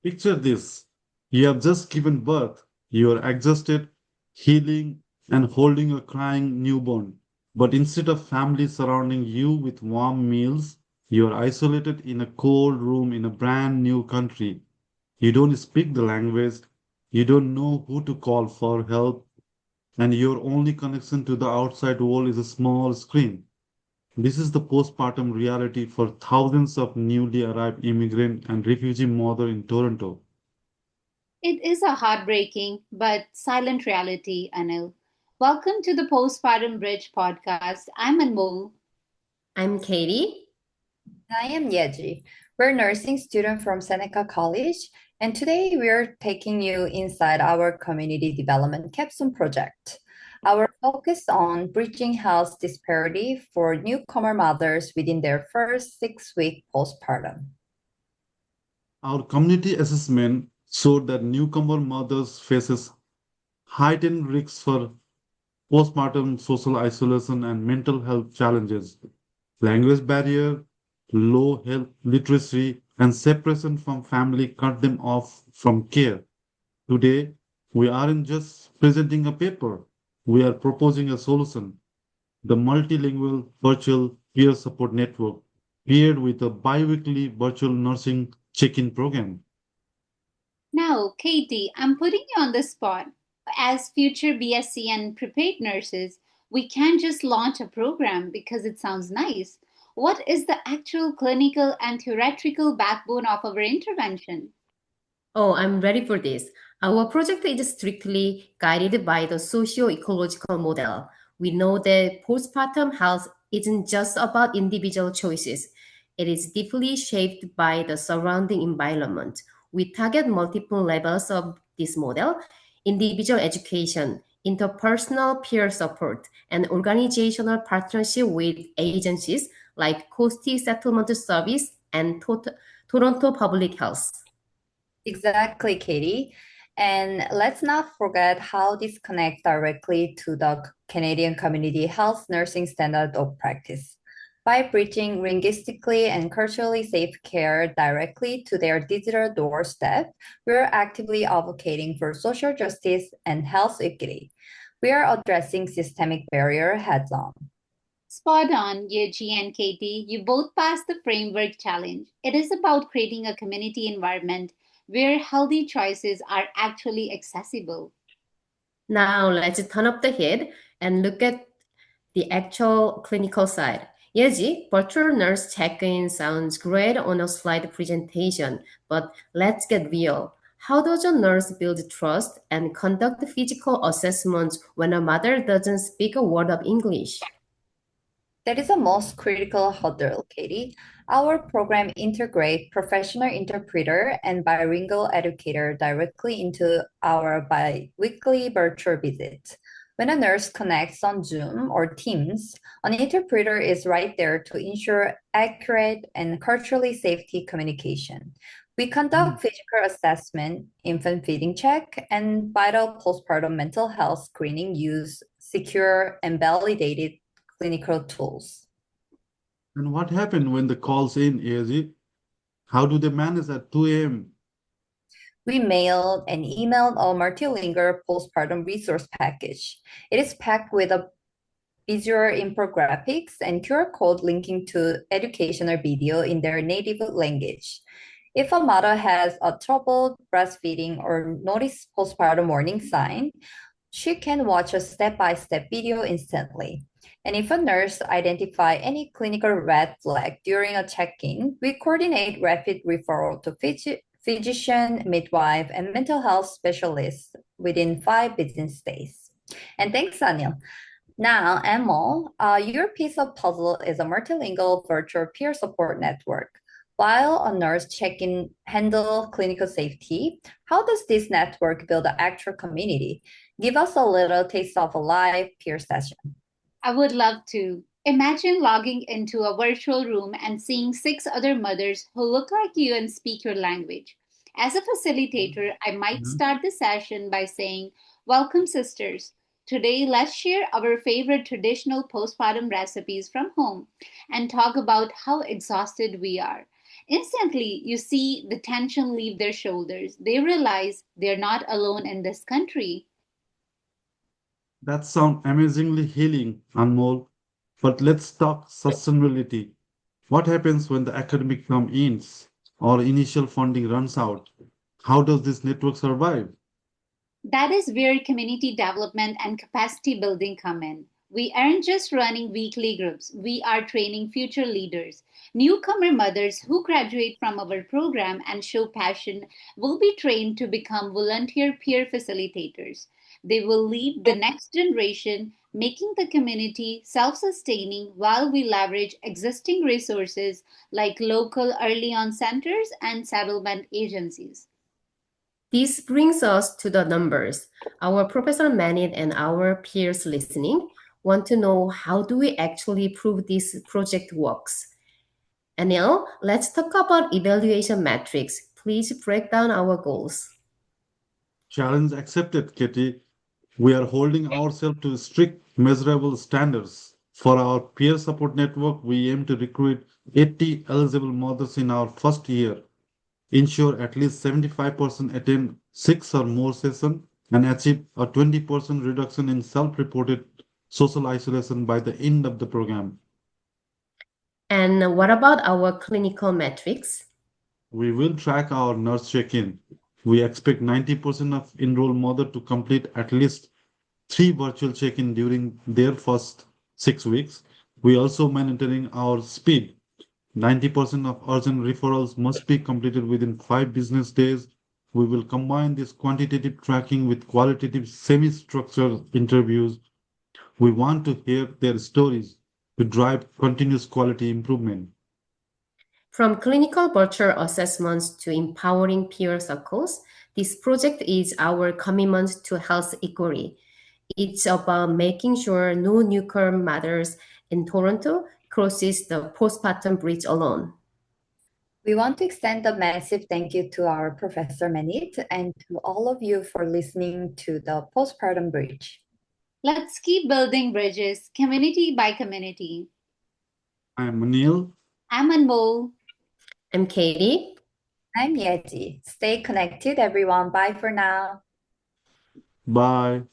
Picture this. You have just given birth. You are exhausted, healing, and holding a crying newborn. But instead of family surrounding you with warm meals, you are isolated in a cold room in a brand new country. You don't speak the language. You don't know who to call for help. And your only connection to the outside world is a small screen. This is the postpartum reality for thousands of newly arrived immigrant and refugee mothers in Toronto. It is a heartbreaking but silent reality, Anil. Welcome to the Postpartum Bridge podcast. I'm Anmol. I'm Katie. I am Yeji. We're nursing student from Seneca College, and today we're taking you inside our community development capstone project. Our focus on bridging health disparity for newcomer mothers within their first 6-week postpartum. Our community assessment showed that newcomer mothers faces heightened risks for postpartum social isolation and mental health challenges. Language barrier, low health literacy, and separation from family cut them off from care. Today, we aren't just presenting a paper, we are proposing a solution. The multilingual virtual peer support network, paired with a bi-weekly virtual nursing check-in program. Now, Katie, I'm putting you on the spot. As future BSc and prepared nurses, we can't just launch a program because it sounds nice. What is the actual clinical and theoretical backbone of our intervention? Oh, I'm ready for this. Our project is strictly guided by the socio-ecological model. We know that postpartum health isn't just about individual choices. It is deeply shaped by the surrounding environment. We target multiple levels of this model: individual education, interpersonal peer support, and organizational partnership with agencies like Coastie Settlement Service and Toronto Public Health. Exactly, Katie. And let's not forget how this connects directly to the Canadian Community Health Nursing Standard of Practice. By bridging linguistically and culturally safe care directly to their digital doorstep, we're actively advocating for social justice and health equity. We are addressing systemic barrier heads on. Spot on, Yeji and Katie. You both passed the framework challenge. It is about creating a community environment where healthy choices are actually accessible. Now let's turn up the heat and look at the actual clinical side. Yeji, virtual nurse check-in sounds great on a slide presentation, but let's get real. How does a nurse build trust and conduct physical assessments when a mother doesn't speak a word of English? That is the most critical hurdle, Katie. Our program integrates professional interpreter and bilingual educator directly into our bi-weekly virtual visit. When a nurse connects on Zoom or Teams, an interpreter is right there to ensure accurate and culturally safety communication. We conduct physical assessment, infant feeding check, and vital postpartum mental health screening use secure and validated clinical tools. And what happened when the calls in, ASG? How do they manage at 2 a.m.? We mailed and emailed a multilingual postpartum resource package. It is packed with a visual infographics and QR code linking to educational video in their native language. If a mother has a trouble breastfeeding or notice postpartum warning sign, she can watch a step-by-step video instantly. And if a nurse identify any clinical red flag during a check-in, we coordinate rapid referral to physician, midwife, and mental health specialists within 5 business days. And thanks, Anil. Now, Emil, your piece of puzzle is a multilingual virtual peer support network. While a nurse check-in handle clinical safety, how does this network build an actual community? Give us a little taste of a live peer session. I would love to. Imagine logging into a virtual room and seeing six other mothers who look like you and speak your language. As a facilitator, I might Mhm. start the session by saying, "Welcome, sisters. Today, let's share our favorite traditional postpartum recipes from home and talk about how exhausted we are. Instantly, you see the tension leave their shoulders. They realize they're not alone in this country. That sounds amazingly healing, Anmol. But let's talk sustainability. What happens when the academic term ends or initial funding runs out? How does this network survive? That is where community development and capacity building come in. We aren't just running weekly groups, we are training future leaders. Newcomer mothers who graduate from our program and show passion will be trained to become volunteer peer facilitators. They will lead the next generation, making the community self sustaining while we leverage existing resources like local early on centers and settlement agencies. This brings us to the numbers. Our Professor Manit and our peers listening want to know, how do we actually prove this project works? Anil, let's talk about evaluation metrics. Please break down our goals. Challenge accepted, Katie. We are holding ourselves to strict, measurable standards. For our peer support network, we aim to recruit 80 eligible mothers in our first year, ensure at least 75% attend 6 or more sessions, and achieve a 20% reduction in self-reported social isolation by the end of the program. And what about our clinical metrics? We will track our nurse check-in. We expect 90% of enrolled mothers to complete at least 3 virtual check-in during their first 6 weeks. We also monitoring our speed. 90% of urgent referrals must be completed within 5 business days. We will combine this quantitative tracking with qualitative semi-structured interviews. We want to hear their stories to drive continuous quality improvement. From clinical virtual assessments to empowering peer circles, this project is our commitment to health equity. It's about making sure no newcomer mothers in Toronto crosses the postpartum bridge alone. We want to extend a massive thank you to our Professor Manit and to all of you for listening to the Postpartum Bridge. Let's keep building bridges, community by community. I'm Anil. I'm Anmol. I'm Katie. I'm Yeji. Stay connected, everyone. Bye for now. Bye.